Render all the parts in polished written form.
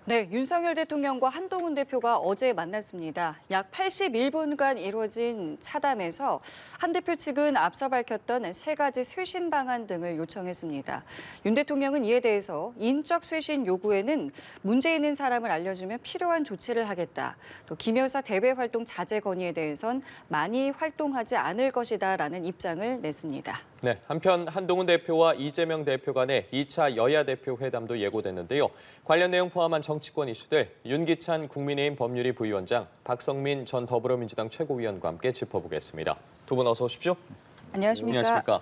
네, 윤석열 대통령과 한동훈 대표가 어제 만났습니다. 약 81분간 이루어진 차담에서 한 대표 측은 앞서 밝혔던 세 가지 쇄신 방안 등을 요청했습니다. 윤 대통령은 이에 대해서 인적 쇄신 요구에는 문제 있는 사람을 알려주면 필요한 조치를 하겠다. 또 김 여사 대외 활동 자제 건의에 대해선 많이 활동하지 않을 것이다라는 입장을 냈습니다. 네, 한편 한동훈 대표와 이재명 대표 간의 2차 여야 대표 회담도 예고됐는데요. 관련 내용 포함한 정치권 이슈들 윤기찬 국민의힘 법률위 부위원장, 박성민 전 더불어민주당 최고위원과 함께 짚어보겠습니다. 두 분 어서 오십시오. 안녕하십니까? 안녕하십니까?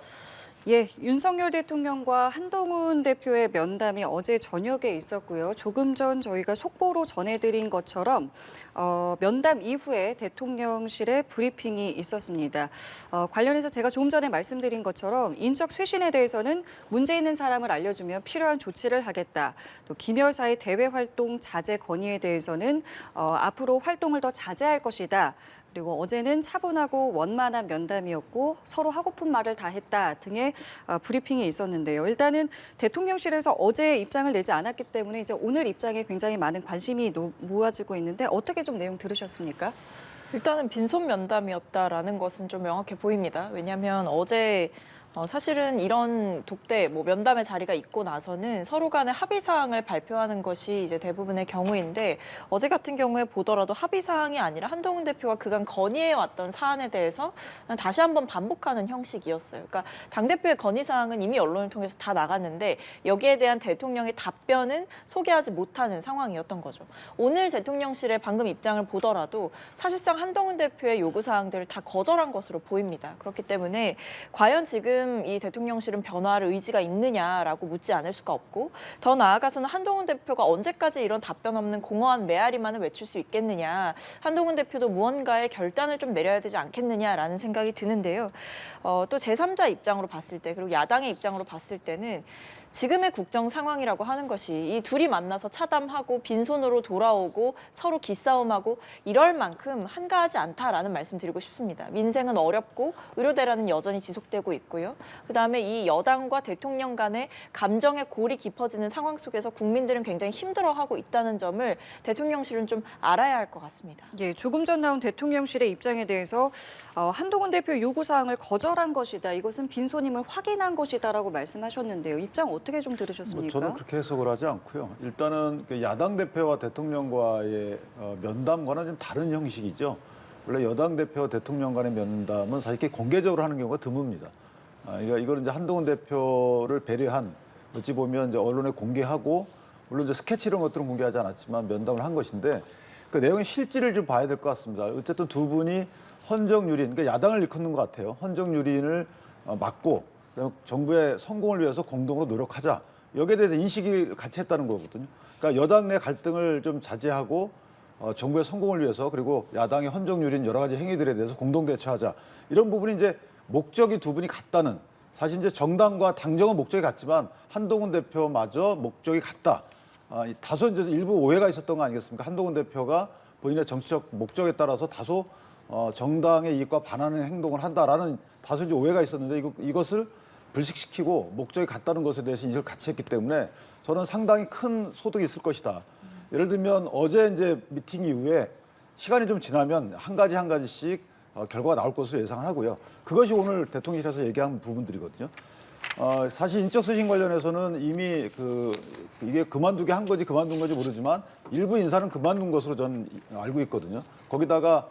예, 윤석열 대통령과 한동훈 대표의 면담이 어제 저녁에 있었고요. 조금 전 저희가 속보로 전해드린 것처럼 면담 이후에 대통령실에 브리핑이 있었습니다. 관련해서 제가 조금 전에 말씀드린 것처럼 인적 쇄신에 대해서는 문제 있는 사람을 알려주면 필요한 조치를 하겠다. 또 김 여사의 대외 활동 자제 건의에 대해서는 앞으로 활동을 더 자제할 것이다. 그리고 어제는 차분하고 원만한 면담이었고 서로 하고픈 말을 다 했다 등의 브리핑이 있었는데요. 일단은 대통령실에서 어제 입장을 내지 않았기 때문에 이제 오늘 입장에 굉장히 많은 관심이 모아지고 있는데 어떻게 좀 내용 들으셨습니까? 일단은 빈손 면담이었다라는 것은 좀 명확해 보입니다. 왜냐하면 어제 사실은 이런 독대, 면담의 자리가 있고 나서는 서로 간의 합의 사항을 발표하는 것이 이제 대부분의 경우인데 어제 같은 경우에 보더라도 합의 사항이 아니라 한동훈 대표가 그간 건의해 왔던 사안에 대해서 다시 한번 반복하는 형식이었어요. 그러니까 당대표의 건의 사항은 이미 언론을 통해서 다 나갔는데 여기에 대한 대통령의 답변은 소개하지 못하는 상황이었던 거죠. 오늘 대통령실의 방금 입장을 보더라도 사실상 한동훈 대표의 요구 사항들을 다 거절한 것으로 보입니다. 그렇기 때문에 과연 지금 이 대통령실은 변화할 의지가 있느냐라고 묻지 않을 수가 없고 더 나아가서는 한동훈 대표가 언제까지 이런 답변 없는 공허한 메아리만을 외칠 수 있겠느냐. 한동훈 대표도 무언가의 결단을 좀 내려야 되지 않겠느냐라는 생각이 드는데요. 또 제3자 입장으로 봤을 때 그리고 야당의 입장으로 봤을 때는 지금의 국정 상황이라고 하는 것이 이 둘이 만나서 차담하고 빈손으로 돌아오고 서로 기싸움하고 이럴 만큼 한가하지 않다라는 말씀 드리고 싶습니다. 민생은 어렵고 의료대란은 여전히 지속되고 있고요. 그다음에 이 여당과 대통령 간의 감정의 골이 깊어지는 상황 속에서 국민들은 굉장히 힘들어하고 있다는 점을 대통령실은 좀 알아야 할 것 같습니다. 예, 조금 전 나온 대통령실의 입장에 대해서 한동훈 대표 요구사항을 거절한 것이다. 이것은 빈손임을 확인한 것이다라고 말씀하셨는데요. 입장 어떻게 좀 들으셨습니까? 저는 그렇게 해석을 하지 않고요. 일단은 야당 대표와 대통령과의 면담과는 좀 다른 형식이죠. 원래 여당 대표와 대통령 간의 면담은 사실 이렇게 공개적으로 하는 경우가 드뭅니다. 그러니까 이거는 이제 한동훈 대표를 배려한 어찌 보면 이제 언론에 공개하고 물론 이제 스케치 이런 것들은 공개하지 않았지만 면담을 한 것인데 그 내용의 실질을 좀 봐야 될 것 같습니다. 어쨌든 두 분이 헌정유린, 그러니까 야당을 일컫는 것 같아요. 헌정유린을 막고 정부의 성공을 위해서 공동으로 노력하자. 여기에 대해서 인식을 같이 했다는 거거든요. 그러니까 여당 내 갈등을 좀 자제하고 정부의 성공을 위해서 그리고 야당의 헌정유린 여러 가지 행위들에 대해서 공동 대처하자. 이런 부분이 이제 목적이 두 분이 같다는 사실 이제 정당과 당정은 목적이 같지만 한동훈 대표마저 목적이 같다. 다소 이제 일부 오해가 있었던 거 아니겠습니까? 한동훈 대표가 본인의 정치적 목적에 따라서 다소 정당의 이익과 반하는 행동을 한다라는 다소 이제 오해가 있었는데 이것을 불식시키고 목적이 같다는 것에 대해서 인식을 같이 했기 때문에 저는 상당히 큰 소득이 있을 것이다. 예를 들면 어제 이제 미팅 이후에 시간이 좀 지나면 한 가지씩 결과가 나올 것으로 예상을 하고요. 그것이 오늘 대통령실에서 얘기한 부분들이거든요. 사실 인적 쇄신 관련해서는 이미 이게 그만두게 한 건지 그만둔 건지 모르지만 일부 인사는 그만둔 것으로 저는 알고 있거든요. 거기다가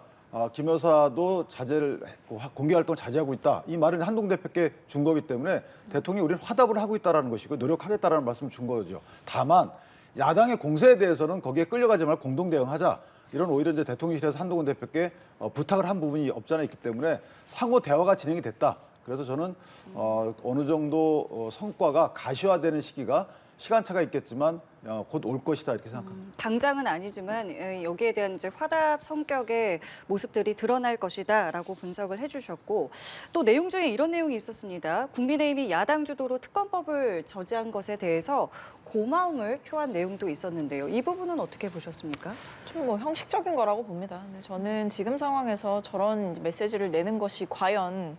김 여사도 자제를 했고 공개 활동을 자제하고 있다. 이 말은 한동훈 대표께 준 거기 때문에 대통령이 우리는 화답을 하고 있다는 것이고 노력하겠다라는 말씀을 준 거죠. 다만 야당의 공세에 대해서는 거기에 끌려가지 말고 공동 대응하자. 이런 오히려 이제 대통령실에서 한동훈 대표께 부탁을 한 부분이 없지 않아 있기 때문에 상호 대화가 진행이 됐다. 그래서 저는 어느 정도 성과가 가시화되는 시기가 시간차가 있겠지만 곧 올 것이다 이렇게 생각합니다. 당장은 아니지만 여기에 대한 이제 화답 성격의 모습들이 드러날 것이다라고 분석을 해주셨고 또 내용 중에 이런 내용이 있었습니다. 국민의힘이 야당 주도로 특검법을 저지한 것에 대해서 고마움을 표한 내용도 있었는데요. 이 부분은 어떻게 보셨습니까? 좀 형식적인 거라고 봅니다. 근데 저는 지금 상황에서 저런 메시지를 내는 것이 과연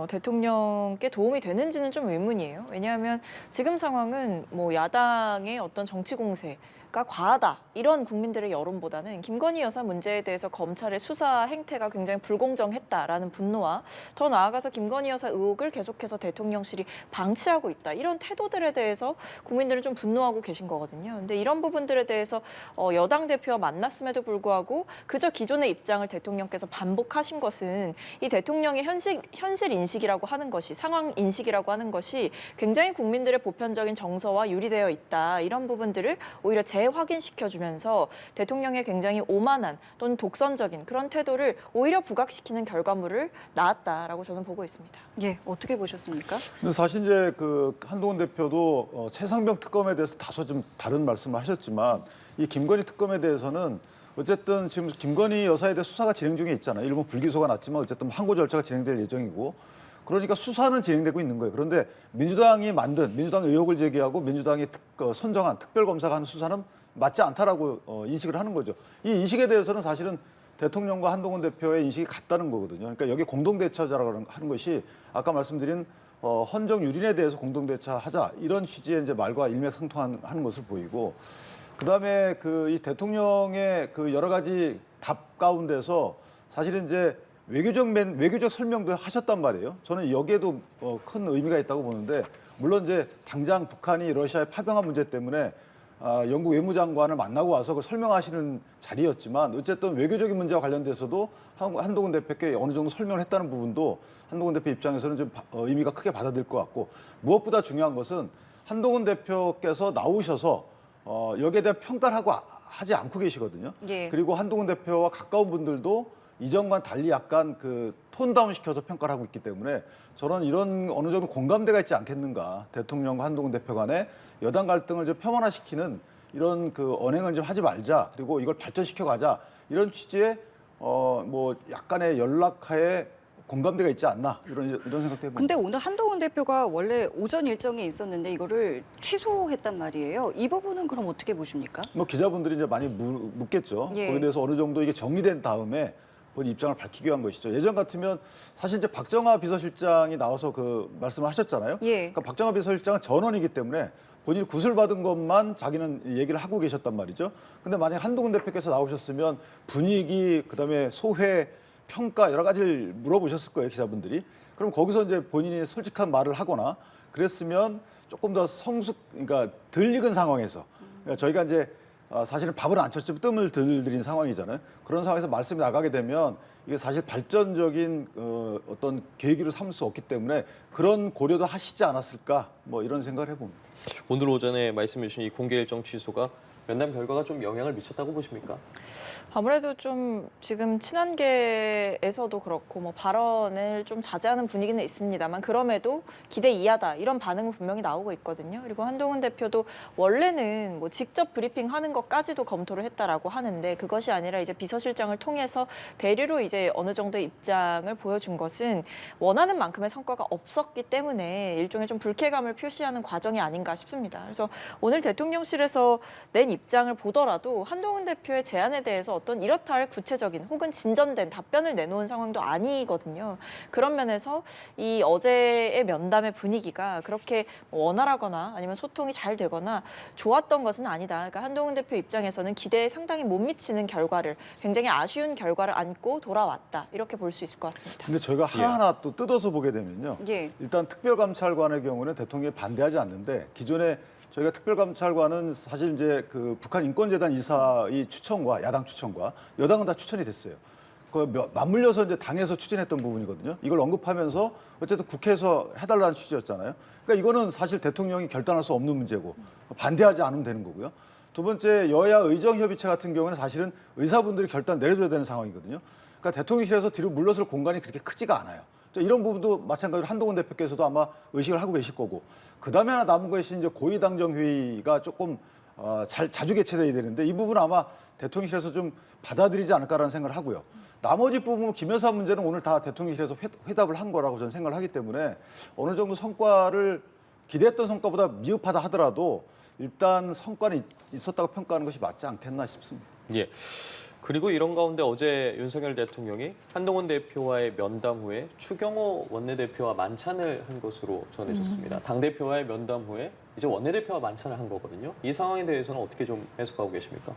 대통령께 도움이 되는지는 좀 의문이에요. 왜냐하면 지금 상황은 야당의 어떤 정치 공세 과하다 이런 국민들의 여론보다는 김건희 여사 문제에 대해서 검찰의 수사 행태가 굉장히 불공정했다라는 분노와 더 나아가서 김건희 여사 의혹을 계속해서 대통령실이 방치하고 있다 이런 태도들에 대해서 국민들은 좀 분노하고 계신 거거든요. 근데 이런 부분들에 대해서 여당 대표와 만났음에도 불구하고 그저 기존의 입장을 대통령께서 반복하신 것은 이 대통령의 현실 인식이라고 하는 것이 상황 인식이라고 하는 것이 굉장히 국민들의 보편적인 정서와 유리되어 있다 이런 부분들을 오히려 재확인시켜주면서 대통령의 굉장히 오만한 또는 독선적인 그런 태도를 오히려 부각시키는 결과물을 낳았다라고 저는 보고 있습니다. 예, 어떻게 보셨습니까? 근데 사실 이제 그 한동훈 대표도 최상병 특검에 대해서 다소 좀 다른 말씀을 하셨지만 이 김건희 특검에 대해서는 어쨌든 지금 김건희 여사에 대해 수사가 진행 중에 있잖아요. 일본 불기소가 났지만 어쨌든 항고 절차가 진행될 예정이고 그러니까 수사는 진행되고 있는 거예요. 그런데 민주당이 만든 민주당 의혹을 제기하고 민주당이 선정한 특별검사가 하는 수사는 맞지 않다라고 인식을 하는 거죠. 이 인식에 대해서는 사실은 대통령과 한동훈 대표의 인식이 같다는 거거든요. 그러니까 여기 공동대처자라고 하는 것이 아까 말씀드린 헌정 유린에 대해서 공동대처하자 이런 취지의 이제 말과 일맥상통하는 것을 보이고 그다음에 그 이 대통령의 그 여러 가지 답 가운데서 사실은 이제 외교적 설명도 하셨단 말이에요. 저는 여기에도 큰 의미가 있다고 보는데 물론 이제 당장 북한이 러시아에 파병한 문제 때문에 영국 외무장관을 만나고 와서 그 설명하시는 자리였지만 어쨌든 외교적인 문제와 관련돼서도 한동훈 대표께 어느 정도 설명을 했다는 부분도 한동훈 대표 입장에서는 좀 의미가 크게 받아들일 것 같고 무엇보다 중요한 것은 한동훈 대표께서 나오셔서 여기에 대한 평가를 하지 않고 계시거든요. 예. 그리고 한동훈 대표와 가까운 분들도 이전과는 달리 약간 그 톤다운 시켜서 평가를 하고 있기 때문에 저는 이런 어느 정도 공감대가 있지 않겠는가. 대통령과 한동훈 대표 간에 여당 갈등을 좀 평원화시키는 이런 그 언행을 좀 하지 말자. 그리고 이걸 발전시켜 가자. 이런 취지의 뭐 약간의 연락하에 공감대가 있지 않나. 이런 생각도 해봅니다. 근데 오늘 한동훈 대표가 원래 오전 일정에 있었는데 이거를 취소했단 말이에요. 이 부분은 그럼 어떻게 보십니까? 뭐 기자분들이 이제 많이 묻겠죠. 예. 거기에 대해서 어느 정도 이게 정리된 다음에 본 입장을 밝히기 위한 것이죠. 예전 같으면 사실 이제 박정하 비서실장이 나와서 그 말씀을 하셨잖아요. 예. 그러니까 박정하 비서실장은 전원이기 때문에 본인이 구슬받은 것만 자기는 얘기를 하고 계셨단 말이죠. 근데 만약 한동훈 대표께서 나오셨으면 분위기, 그다음에 소회, 평가 여러 가지를 물어보셨을 거예요, 기자분들이. 그럼 거기서 이제 본인이 솔직한 말을 하거나 그랬으면 조금 더 그러니까 덜 익은 상황에서 그러니까 저희가 이제 사실은 밥을 안 쳤지만 뜸을 덜 들인 상황이잖아요. 그런 상황에서 말씀이 나가게 되면 이게 사실 발전적인 어떤 계기로 삼을 수 없기 때문에 그런 고려도 하시지 않았을까 뭐 이런 생각을 해봅니다. 오늘 오전에 말씀해 주신 이 공개 일정 취소가 면담 결과가 좀 영향을 미쳤다고 보십니까? 아무래도 좀 지금 친한계에서도 그렇고 뭐 발언을 좀 자제하는 분위기는 있습니다만 그럼에도 기대 이하다 이런 반응은 분명히 나오고 있거든요. 그리고 한동훈 대표도 원래는 뭐 직접 브리핑하는 것까지도 검토를 했다라고 하는데 그것이 아니라 이제 비서실장을 통해서 대리로 이제 어느 정도의 입장을 보여준 것은 원하는 만큼의 성과가 없었기 때문에 일종의 좀 불쾌감을 표시하는 과정이 아닌가 싶습니다. 그래서 오늘 대통령실에서 낸 입장을 보더라도 한동훈 대표의 제안에 대해서 어떤 이렇다 할 구체적인 혹은 진전된 답변을 내놓은 상황도 아니거든요. 그런 면에서 이 어제의 면담의 분위기가 그렇게 원활하거나 아니면 소통이 잘 되거나 좋았던 것은 아니다. 그러니까 한동훈 대표 입장에서는 기대에 상당히 못 미치는 결과를 굉장히 아쉬운 결과를 안고 돌아왔다. 이렇게 볼 수 있을 것 같습니다. 근데 저희가 하나하나 또 뜯어서 보게 되면요. 예. 일단 특별감찰관의 경우는 대통령이 반대하지 않는데 기존에 저희가 특별감찰관은 사실 이제 그 북한 인권재단 이사의 추천과 야당 추천과 여당은 다 추천이 됐어요. 그 맞물려서 이제 당에서 추진했던 부분이거든요. 이걸 언급하면서 어쨌든 국회에서 해달라는 취지였잖아요. 그러니까 이거는 사실 대통령이 결단할 수 없는 문제고 반대하지 않으면 되는 거고요. 두 번째 여야 의정협의체 같은 경우는 사실은 의사분들이 결단 내려줘야 되는 상황이거든요. 그러니까 대통령실에서 뒤로 물러설 공간이 그렇게 크지가 않아요. 이런 부분도 마찬가지로 한동훈 대표께서도 아마 의식을 하고 계실 거고 그다음에 하나 남은 것이 이제 고위당정회의가 조금 자주 개최돼야 되는데 이 부분은 아마 대통령실에서 좀 받아들이지 않을까라는 생각을 하고요. 나머지 부분 김 여사 문제는 오늘 다 대통령실에서 회답을 한 거라고 저는 생각을 하기 때문에 어느 정도 성과를 기대했던 성과보다 미흡하다 하더라도 일단 성과는 있었다고 평가하는 것이 맞지 않겠나 싶습니다. 예. 그리고 이런 가운데 어제 윤석열 대통령이 한동훈 대표와의 면담 후에 추경호 원내대표와 만찬을 한 것으로 전해졌습니다. 당대표와의 면담 후에 이제 원내대표와 만찬을 한 거거든요. 이 상황에 대해서는 어떻게 좀 해석하고 계십니까?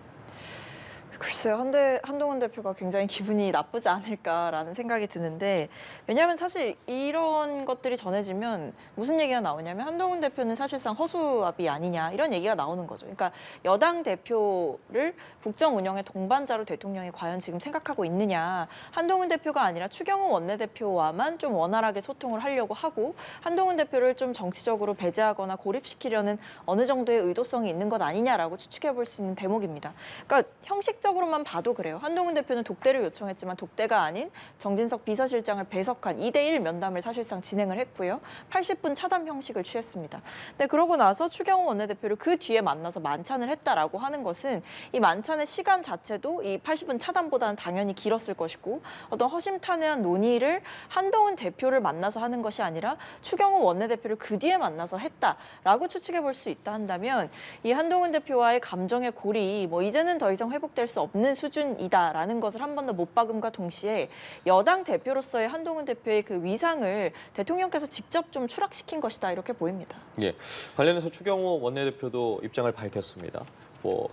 글쎄요, 한동훈 대표가 굉장히 기분이 나쁘지 않을까라는 생각이 드는데, 왜냐하면 사실 이런 것들이 전해지면 무슨 얘기가 나오냐면 한동훈 대표는 사실상 허수아비 아니냐 이런 얘기가 나오는 거죠. 그러니까 여당 대표를 국정 운영의 동반자로 대통령이 과연 지금 생각하고 있느냐, 한동훈 대표가 아니라 추경호 원내대표와만 좀 원활하게 소통을 하려고 하고 한동훈 대표를 좀 정치적으로 배제하거나 고립시키려는 어느 정도의 의도성이 있는 것 아니냐라고 추측해 볼 수 있는 대목입니다. 그러니까 형식적으로만 봐도 그래요. 한동훈 대표는 독대를 요청했지만 독대가 아닌 정진석 비서실장을 배석한 2대1 면담을 사실상 진행을 했고요. 80분 차담 형식을 취했습니다. 근데 그러고 나서 추경호 원내대표를 그 뒤에 만나서 만찬을 했다라고 하는 것은 이 만찬의 시간 자체도 이 80분 차담보다는 당연히 길었을 것이고, 어떤 허심탄회한 논의를 한동훈 대표를 만나서 하는 것이 아니라 추경호 원내대표를 그 뒤에 만나서 했다라고 추측해 볼 수 있다 한다면, 이 한동훈 대표와의 감정의 골이 뭐 이제는 더 이상 회복될 수 없는 수준이다라는 것을 한 번 더 못 박음과 동시에 여당 대표로서의 한동훈 대표의 그 위상을 대통령께서 직접 좀 추락시킨 것이다 이렇게 보입니다. 예, 관련해서 추경호 원내대표도 입장을 밝혔습니다.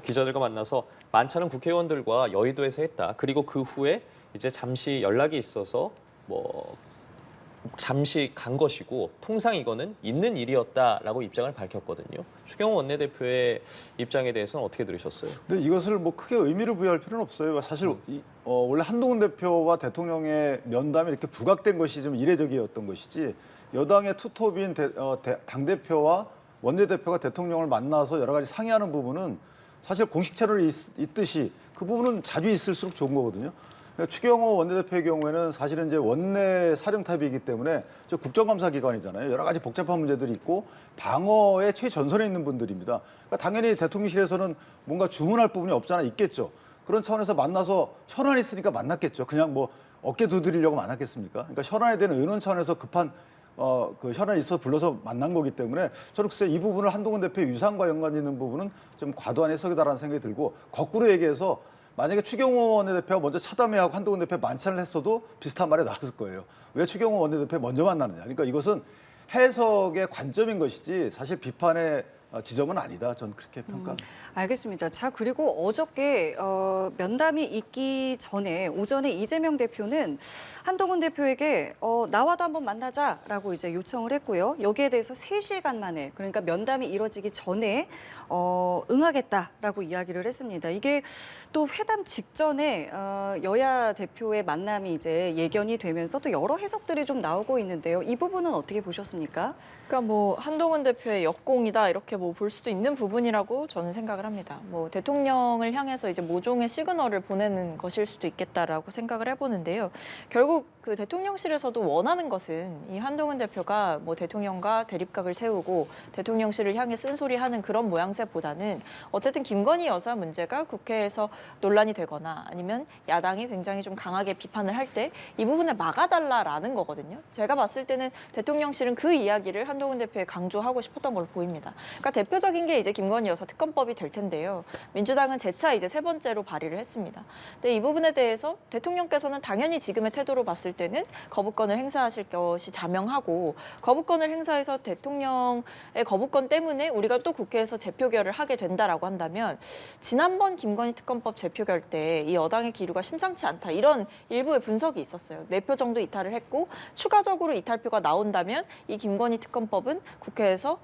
기자들과 만나서 만찬은 국회의원들과 여의도에서 했다. 그리고 그 후에 이제 잠시 연락이 있어서 잠시 간 것이고 통상 이거는 있는 일이었다라고 입장을 밝혔거든요. 추경호 원내대표의 입장에 대해서는 어떻게 들으셨어요? 근데 이것을 뭐 크게 의미를 부여할 필요는 없어요. 사실 원래 한동훈 대표와 대통령의 면담이 이렇게 부각된 것이 좀 이례적이었던 것이지, 여당의 투톱인 당대표와 원내대표가 대통령을 만나서 여러 가지 상의하는 부분은 사실 공식 채널이 있듯이 그 부분은 자주 있을수록 좋은 거거든요. 추경호 원내대표의 경우에는 사실은 이제 원내 사령탑이기 때문에 저 국정감사기관이잖아요. 여러 가지 복잡한 문제들이 있고 방어의 최전선에 있는 분들입니다. 그러니까 당연히 대통령실에서는 뭔가 주문할 부분이 없지 않아 있겠죠. 그런 차원에서 만나서 현안이 있으니까 만났겠죠. 그냥 뭐 어깨 두드리려고 만났겠습니까? 그러니까 현안에 대한 의논 차원에서 급한 그 현안이 있어 불러서 만난 거기 때문에 저는 글쎄 이 부분을 한동훈 대표의 위상과 연관이 있는 부분은 좀 과도한 해석이다라는 생각이 들고, 거꾸로 얘기해서 만약에 추경호 원내대표가 먼저 차담회하고 한동훈 대표 만찬을 했어도 비슷한 말이 나왔을 거예요. 왜 추경호 원내대표 먼저 만나느냐. 그러니까 이것은 해석의 관점인 것이지 사실 비판의 지점은 아니다. 저는 그렇게 평가합니다. 알겠습니다. 자, 그리고 어저께 면담이 있기 전에 오전에 이재명 대표는 한동훈 대표에게 나와도 한번 만나자라고 이제 요청을 했고요. 여기에 대해서 3시간 만에, 그러니까 면담이 이뤄지기 전에 응하겠다라고 이야기를 했습니다. 이게 또 회담 직전에 여야 대표의 만남이 이제 예견이 되면서 또 여러 해석들이 좀 나오고 있는데요. 이 부분은 어떻게 보셨습니까? 그러니까 뭐 한동훈 대표의 역공이다 이렇게 뭐 볼 수도 있는 부분이라고 저는 생각을 합니다. 뭐 대통령을 향해서 이제 모종의 시그널을 보내는 것일 수도 있겠다라고 생각을 해보는데요. 결국 그 대통령실에서도 원하는 것은 이 한동훈 대표가 뭐 대통령과 대립각을 세우고 대통령실을 향해 쓴소리하는 그런 모양새보다는 어쨌든 김건희 여사 문제가 국회에서 논란이 되거나 아니면 야당이 굉장히 좀 강하게 비판을 할 때 이 부분을 막아달라라는 거거든요. 제가 봤을 때는 대통령실은 그 이야기를 한동훈 대표에 강조하고 싶었던 걸로 보입니다. 그러니까 대표적인 게 이제 김건희 여사 특검법이 될 텐데요. 민주당은 재차 이제 3번째로 발의를 했습니다. 근데 이 부분에 대해서 대통령께서는 당연히 지금의 태도로 봤을 때는 거부권을 행사하실 것이 자명하고, 거부권을 행사해서 대통령의 거부권 때문에 우리가 또 국회에서 재표결을 하게 된다라고 한다면, 지난번 김건희 특검법 재표결 때 이 여당의 기류가 심상치 않다 이런 일부의 분석이 있었어요. 4표 정도 이탈을 했고 추가적으로 이탈표가 나온다면 이 김건희 특검법은 국회에서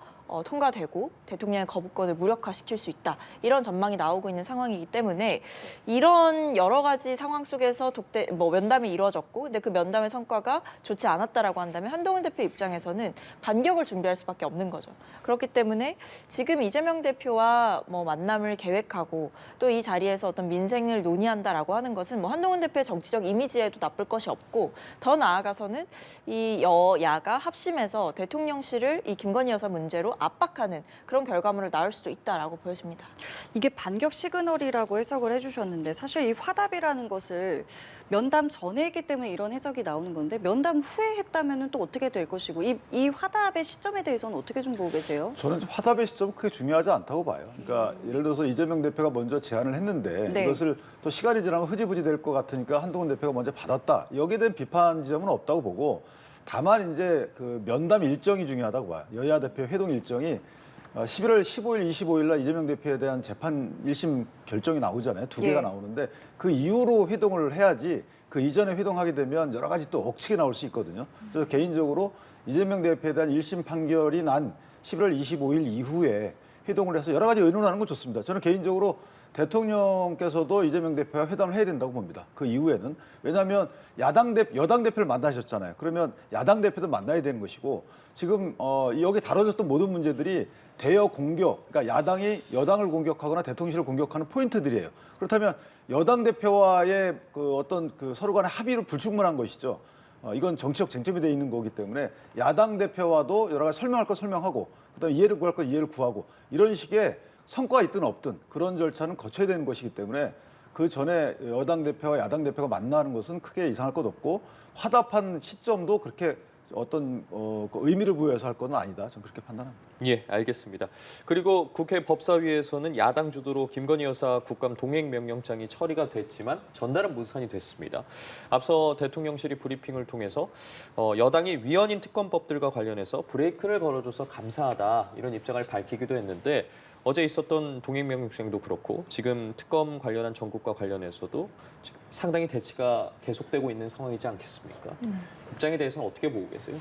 통과되고 대통령의 거부권을 무력화시킬 수 있다. 이런 전망이 나오고 있는 상황이기 때문에 이런 여러 가지 상황 속에서 면담이 이루어졌고, 근데 그 면담의 성과가 좋지 않았다라고 한다면 한동훈 대표 입장에서는 반격을 준비할 수밖에 없는 거죠. 그렇기 때문에 지금 이재명 대표와 뭐 만남을 계획하고 또 이 자리에서 어떤 민생을 논의한다라고 하는 것은 뭐 한동훈 대표의 정치적 이미지에도 나쁠 것이 없고, 더 나아가서는 이 여야가 합심해서 대통령실을 이 김건희 여사 문제로 압박하는 그런 결과물을 낳을 수도 있다라고 보여집니다. 이게 반격 시그널이라고 해석을 해주셨는데, 사실 이 화답이라는 것을 면담 전에 했기 때문에 이런 해석이 나오는 건데, 면담 후에 했다면 또 어떻게 될 것이고, 이 화답의 시점에 대해서는 어떻게 좀 보고 계세요? 저는 화답의 시점은 크게 중요하지 않다고 봐요. 그러니까 예를 들어서 이재명 대표가 먼저 제안을 했는데 네. 이것을 또 시간이 지나면 흐지부지 될 것 같으니까 한동훈 대표가 먼저 받았다. 여기에 대한 비판 지점은 없다고 보고, 다만 이제 그 면담 일정이 중요하다고 봐요. 여야 대표 회동 일정이 11월 15일, 25일 날 이재명 대표에 대한 재판 1심 결정이 나오잖아요. 두 개가 예. 나오는데 그 이후로 회동을 해야지 그 이전에 회동하게 되면 여러 가지 또 억측이 나올 수 있거든요. 그래서 개인적으로 이재명 대표에 대한 1심 판결이 난 11월 25일 이후에 회동을 해서 여러 가지 의논하는 건 좋습니다. 저는 개인적으로 대통령께서도 이재명 대표와 회담을 해야 된다고 봅니다. 그 이후에는. 왜냐하면 여당 대표를 만나셨잖아요. 그러면 야당 대표도 만나야 되는 것이고 지금 여기 다뤄졌던 모든 문제들이 대여 공격, 그러니까 야당이 여당을 공격하거나 대통령실을 공격하는 포인트들이에요. 그렇다면 여당 대표와의 그 어떤 그 서로 간의 합의로 불충분한 것이죠. 이건 정치적 쟁점이 돼 있는 거기 때문에 야당 대표와도 여러 가지 설명할 거 설명하고 그다음에 이해를 구할 거 이해를 구하고 이런 식의 성과가 있든 없든 그런 절차는 거쳐야 되는 것이기 때문에 그 전에 여당 대표와 야당 대표가 만나는 것은 크게 이상할 것 없고 화답한 시점도 그렇게 어떤 그 의미를 부여해서 할 건 아니다. 저는 그렇게 판단합니다. 예, 알겠습니다. 그리고 국회 법사위에서는 야당 주도로 김건희 여사 국감 동행명령장이 처리가 됐지만 전달은 무산이 됐습니다. 앞서 대통령실이 브리핑을 통해서 여당이 위헌인 특검법들과 관련해서 브레이크를 걸어줘서 감사하다 이런 입장을 밝히기도 했는데 어제 있었던 동행명령장도 그렇고 지금 특검 관련한 전국과 관련해서도 지금 상당히 대치가 계속되고 있는 상황이지 않겠습니까? 입장에 대해서는 어떻게 보고 계세요?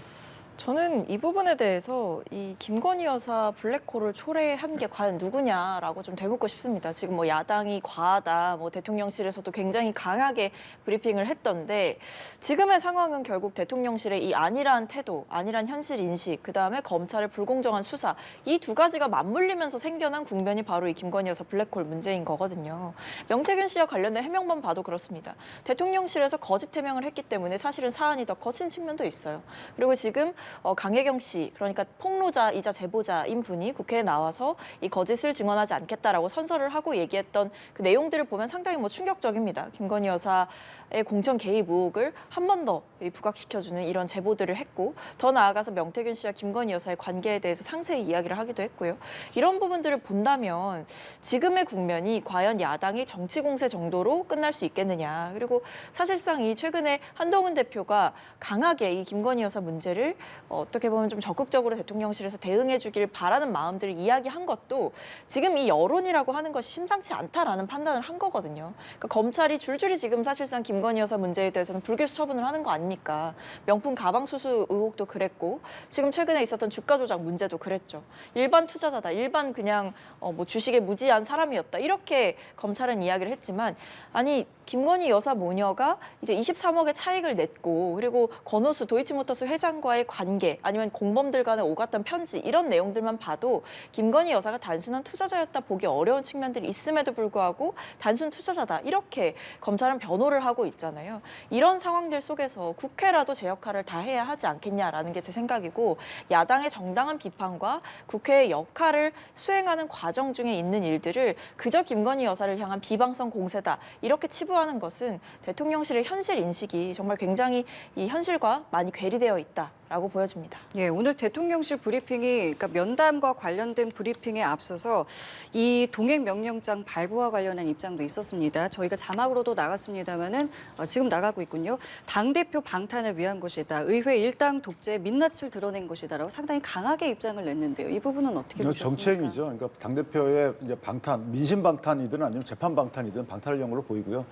저는 이 부분에 대해서 이 김건희 여사 블랙홀을 초래한 게 과연 누구냐라고 좀 되묻고 싶습니다. 지금 뭐 야당이 과하다, 뭐 대통령실에서도 굉장히 강하게 브리핑을 했던데 지금의 상황은 결국 대통령실의 이 안일한 태도, 안일한 현실 인식, 그 다음에 검찰의 불공정한 수사 이 두 가지가 맞물리면서 생겨난 국면이 바로 이 김건희 여사 블랙홀 문제인 거거든요. 명태균 씨와 관련된 해명만 봐도 그렇습니다. 대통령실에서 거짓 해명을 했기 때문에 사실은 사안이 더 거친 측면도 있어요. 그리고 지금 강혜경 씨, 그러니까 폭로자이자 제보자인 분이 국회에 나와서 이 거짓을 증언하지 않겠다라고 선서를 하고 얘기했던 그 내용들을 보면 상당히 뭐 충격적입니다. 김건희 여사의 공천 개입 의혹을 한 번 더 부각시켜주는 이런 제보들을 했고 더 나아가서 명태균 씨와 김건희 여사의 관계에 대해서 상세히 이야기를 하기도 했고요. 이런 부분들을 본다면 지금의 국면이 과연 야당이 정치 공세 정도로 끝날 수 있겠느냐. 그리고 사실상 이 최근에 한동훈 대표가 강하게 이 김건희 여사 문제를 어떻게 보면 좀 적극적으로 대통령실에서 대응해 주길 바라는 마음들을 이야기한 것도 지금 이 여론이라고 하는 것이 심상치 않다라는 판단을 한 거거든요. 그러니까 검찰이 줄줄이 지금 사실상 김건희 여사 문제에 대해서는 불기소 처분을 하는 거 아닙니까? 명품 가방 수수 의혹도 그랬고 지금 최근에 있었던 주가 조작 문제도 그랬죠. 일반 투자자다, 일반 그냥 뭐 주식에 무지한 사람이었다 이렇게 검찰은 이야기를 했지만 아니 김건희 여사 모녀가 이제 23억의 차익을 냈고 그리고 권오수 도이치모터스 회장과의 관계 아니면 공범들 간의 오갔던 편지 이런 내용들만 봐도 김건희 여사가 단순한 투자자였다 보기 어려운 측면들이 있음에도 불구하고 단순 투자자다 이렇게 검찰은 변호를 하고 있잖아요. 이런 상황들 속에서 국회라도 제 역할을 다 해야 하지 않겠냐라는 게 제 생각이고 야당의 정당한 비판과 국회의 역할을 수행하는 과정 중에 있는 일들을 그저 김건희 여사를 향한 비방성 공세다 이렇게 치부하는 것은 대통령실의 현실 인식이 정말 굉장히 이 현실과 많이 괴리되어 있다라고 보여집니다. 예, 오늘 대통령실 브리핑이 그러니까 면담과 관련된 브리핑에 앞서서 이 동행명령장 발부와 관련한 입장도 있었습니다. 저희가 자막으로도 나갔습니다마는 지금 나가고 있군요. 당대표 방탄을 위한 것이다. 의회 일당 독재 민낯을 드러낸 것이다라고 상당히 강하게 입장을 냈는데요. 이 부분은 어떻게 보셨습니까? 정책이죠. 그러니까 당대표의 이제 방탄, 민심 방탄이든 아니면 재판 방탄이든 방탄을 연 걸로 보이고요.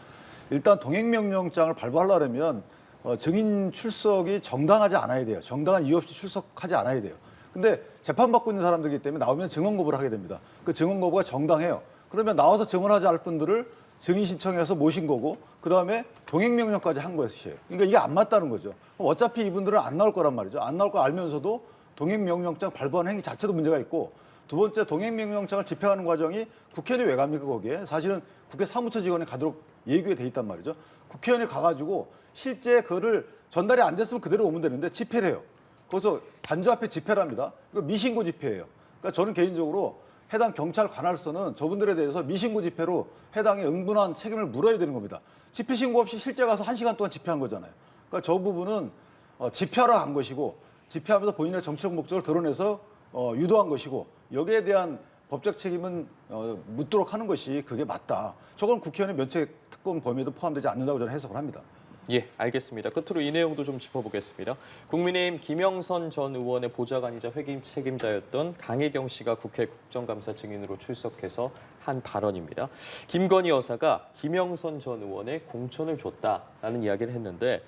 일단 동행명령장을 발부하려면 증인 출석이 정당하지 않아야 돼요. 정당한 이유 없이 출석하지 않아야 돼요. 근데 재판받고 있는 사람들이기 때문에 나오면 증언 거부를 하게 됩니다. 그 증언 거부가 정당해요. 그러면 나와서 증언하지 않을 분들을 증인 신청해서 모신 거고 그다음에 동행명령까지 한 것이에요. 그러니까 이게 안 맞다는 거죠. 어차피 이분들은 안 나올 거란 말이죠. 안 나올 거 알면서도 동행명령장 발부하는 행위 자체도 문제가 있고 두 번째 동행명령장을 집행하는 과정이 국회의원이 왜 갑니까 거기에. 사실은 국회 사무처 직원이 가도록 예규에 돼 있단 말이죠. 국회의원이 가가지고 실제 그거를 전달이 안 됐으면 그대로 오면 되는데 집회를 해요. 거기서 단조 앞에 집회를 합니다. 이거 미신고 집회예요. 그러니까 저는 개인적으로 해당 경찰 관할서는 저분들에 대해서 미신고 집회로 해당에 응분한 책임을 물어야 되는 겁니다. 집회 신고 없이 실제 가서 1시간 동안 집회한 거잖아요. 그러니까 저 부분은 집회하러 간 것이고 집회하면서 본인의 정치적 목적을 드러내서 유도한 것이고 여기에 대한 법적 책임은 묻도록 하는 것이 그게 맞다. 저건 국회의원의 면책 특권 범위에도 포함되지 않는다고 저는 해석을 합니다. 예, 알겠습니다. 끝으로 이 내용도 좀 짚어보겠습니다. 국민의힘 김영선 전 의원의 보좌관이자 회계 책임자였던 강혜경 씨가 국회 국정감사 증인으로 출석해서 한 발언입니다. 김건희 여사가 김영선 전 의원의 공천을 줬다라는 이야기를 했는데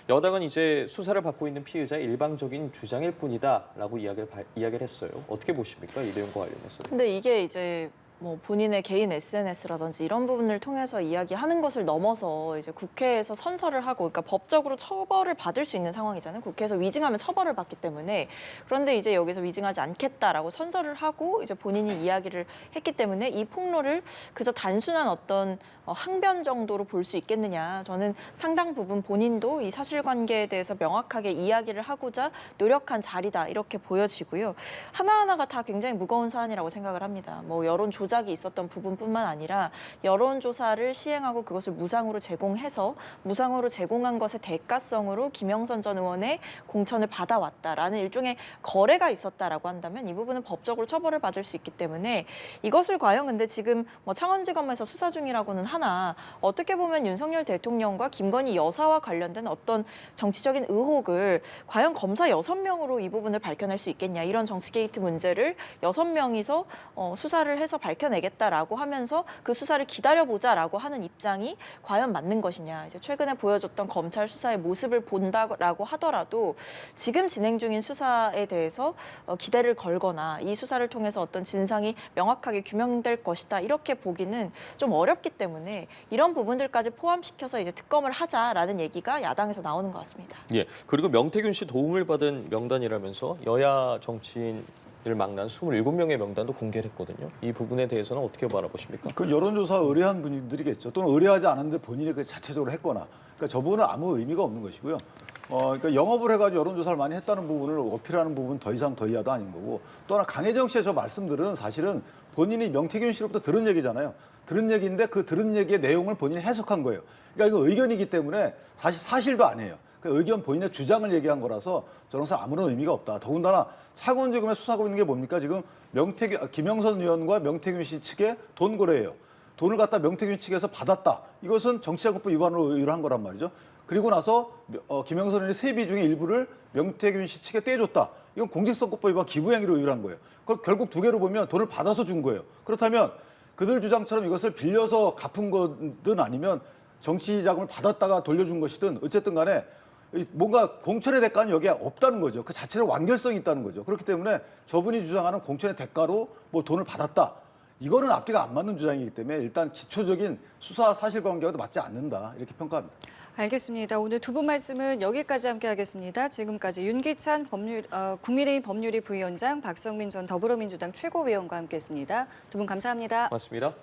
여당은 이제 수사를 받고 있는 피의자의 일방적인 주장일 뿐이다라고 이야기를 했어요. 어떻게 보십니까? 이 내용과 관련해서. 근데 이게 이제 뭐 본인의 개인 SNS라든지 이런 부분을 통해서 이야기하는 것을 넘어서 이제 국회에서 선서를 하고, 그러니까 법적으로 처벌을 받을 수 있는 상황이잖아요. 국회에서 위증하면 처벌을 받기 때문에. 그런데 이제 여기서 위증하지 않겠다라고 선서를 하고 이제 본인이 이야기를 했기 때문에 이 폭로를 그저 단순한 어떤 항변 정도로 볼 수 있겠느냐. 저는 상당 부분 본인도 이 사실관계에 대해서 명확하게 이야기를 하고자 노력한 자리다 이렇게 보여지고요. 하나하나가 다 굉장히 무거운 사안이라고 생각을 합니다. 뭐 여론 조작이 있었던 부분뿐만 아니라 여론조사를 시행하고 그것을 무상으로 제공해서 무상으로 제공한 것의 대가성으로 김영선 전 의원의 공천을 받아왔다라는 일종의 거래가 있었다라고 한다면 이 부분은 법적으로 처벌을 받을 수 있기 때문에 이것을 과연 근데 지금 뭐 창원지검에서 수사 중이라고는 하나 어떻게 보면 윤석열 대통령과 김건희 여사와 관련된 어떤 정치적인 의혹을 과연 검사 6명으로 이 부분을 밝혀낼 수 있겠냐, 이런 정치 게이트 문제를 6명이서 수사를 해서 밝혀내겠다라고 하면서 그 수사를 기다려보자라고 하는 입장이 과연 맞는 것이냐. 이제 최근에 보여줬던 검찰 수사의 모습을 본다라고 하더라도 지금 진행 중인 수사에 대해서 기대를 걸거나 이 수사를 통해서 어떤 진상이 명확하게 규명될 것이다 이렇게 보기는 좀 어렵기 때문에 이런 부분들까지 포함시켜서 이제 특검을 하자라는 얘기가 야당에서 나오는 것 같습니다. 예, 그리고 명태균 씨 도움을 받은 명단이라면서 여야 정치인 을 망난 27명의 명단도 공개를 했거든요. 이 부분에 대해서는 어떻게 바라보십니까? 그 여론조사 의뢰한 분들이겠죠. 또는 의뢰하지 않았는데 본인이 그 자체적으로 했거나. 그러니까 저 부분은 아무 의미가 없는 것이고요. 그러니까 영업을 해가지고 여론조사를 많이 했다는 부분을 어필하는 부분은 더 이상 더 이하도 아닌 거고. 또 하나 강혜정 씨의 저 말씀들은 사실은 본인이 명태균 씨로부터 들은 얘기잖아요. 들은 얘기인데 그 들은 얘기의 내용을 본인이 해석한 거예요. 그러니까 이거 의견이기 때문에 사실도 아니에요. 그 의견 본인의 주장을 얘기한 거라서 저로서 아무런 의미가 없다. 더군다나 창원지검에 수사하고 있는 게 뭡니까? 지금 김영선 의원과 명태균 씨 측의 돈 거래예요. 돈을 갖다 명태균 측에서 받았다. 이것은 정치자금법 위반으로 의뢰를 한 거란 말이죠. 그리고 나서 김영선 의원의 세비 중에 일부를 명태균 씨 측에 떼줬다. 이건 공직선거법 위반 기부행위로 의뢰를 한 거예요. 그걸 결국 두 개로 보면 돈을 받아서 준 거예요. 그렇다면 그들 주장처럼 이것을 빌려서 갚은 거든 아니면 정치 자금을 받았다가 돌려준 것이든 어쨌든 간에 뭔가 공천의 대가는 여기에 없다는 거죠. 그 자체로 완결성이 있다는 거죠. 그렇기 때문에 저분이 주장하는 공천의 대가로 뭐 돈을 받았다. 이거는 앞뒤가 안 맞는 주장이기 때문에 일단 기초적인 수사 사실관계와도 맞지 않는다. 이렇게 평가합니다. 알겠습니다. 오늘 두 분 말씀은 여기까지 함께하겠습니다. 지금까지 윤기찬 국민의힘 법률위 부위원장, 박성민 전 더불어민주당 최고위원과 함께했습니다. 두 분 감사합니다. 맞습니다.